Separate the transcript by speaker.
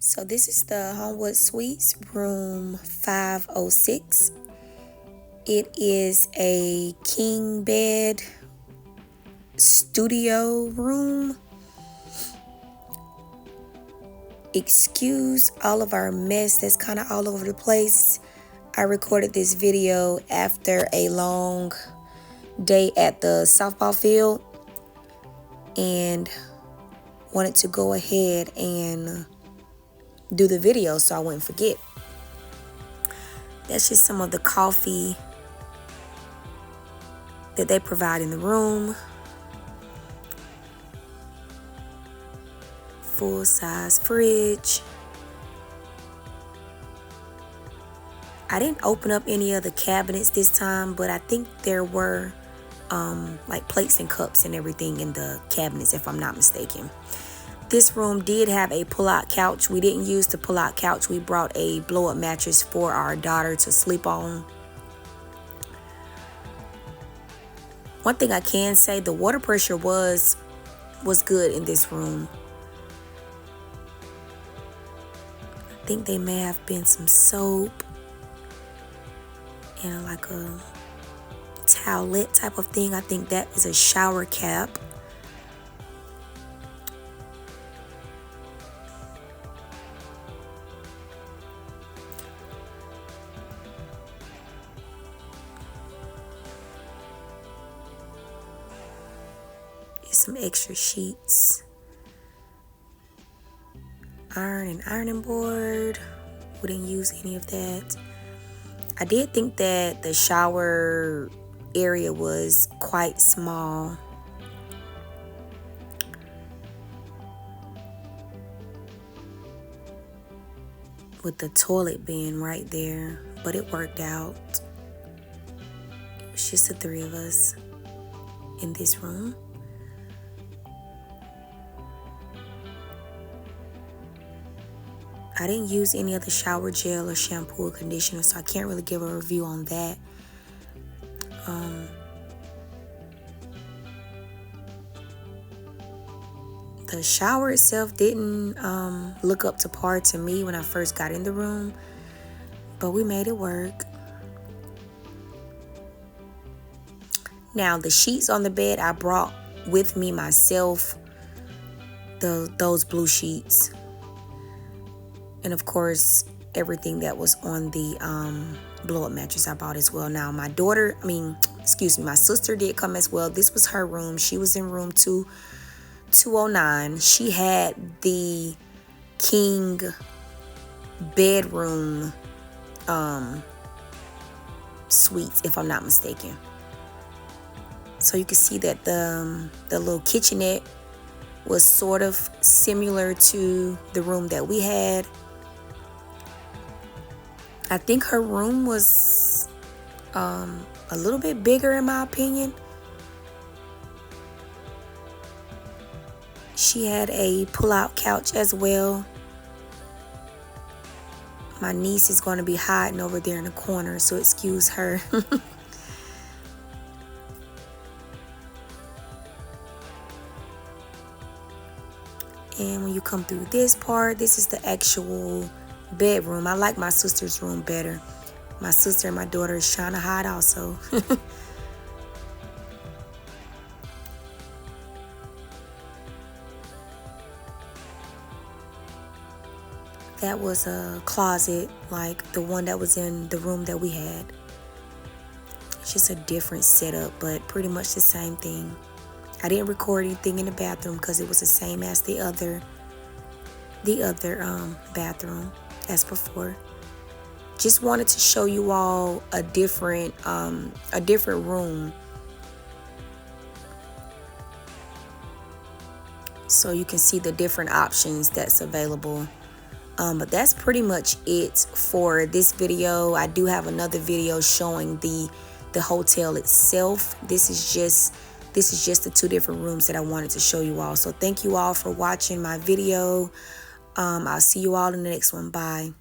Speaker 1: So this is the Homewood Suites, room 506. It is a king bed studio room. Excuse all of our mess that's kind of all over the place. I recorded this video after a long day at the softball field and wanted to go ahead and do the video so I wouldn't forget. That's just some of the coffee that they provide in the room. Full-size fridge. I didn't open up any of the cabinets this time, but I think there were like plates and cups and everything in the cabinets, if I'm not mistaken. This room did have a pull-out couch. We didn't use the pull-out couch. We brought a blow-up mattress for our daughter to sleep on. One thing I can say, the water pressure was good in this room. I think they may have been some soap and like a towelette type of thing. I think that is a shower cap. Some extra sheets. Iron and ironing board. We didn't use any of that. I did think that the shower area was quite small. With the toilet being right there, but it worked out. It was just the three of us in this room. I didn't use any of the shower gel or shampoo or conditioner, so I can't really give a review on that. The shower itself didn't look up to par to me when I first got in the room, but we made it work. Now, the sheets on the bed I brought with me myself, those blue sheets. And of course, everything that was on the blow-up mattress I bought as well. Now, my sister did come as well. This was her room. She was in room 209. She had the king bedroom suites, if I'm not mistaken. So you can see that the little kitchenette was sort of similar to the room that we had. I think her room was a little bit bigger in my opinion. She had a pull-out couch as well. My niece is going to be hiding over there in the corner, so excuse her. And when you come through this part, this is the actual bedroom. I like my sister's room better. My sister and my daughter is trying to hide also. That was a closet like the one that was in the room that we had. It's just a different setup, but pretty much the same thing. I didn't record anything in the bathroom because it was the same as the other bathroom as before. Just wanted to show you all a different room, so you can see the different options that's available. But that's pretty much it for this video. I do have another video showing the hotel itself. This is just the two different rooms that I wanted to show you all. So thank you all for watching my video. I'll see you all in the next one. Bye.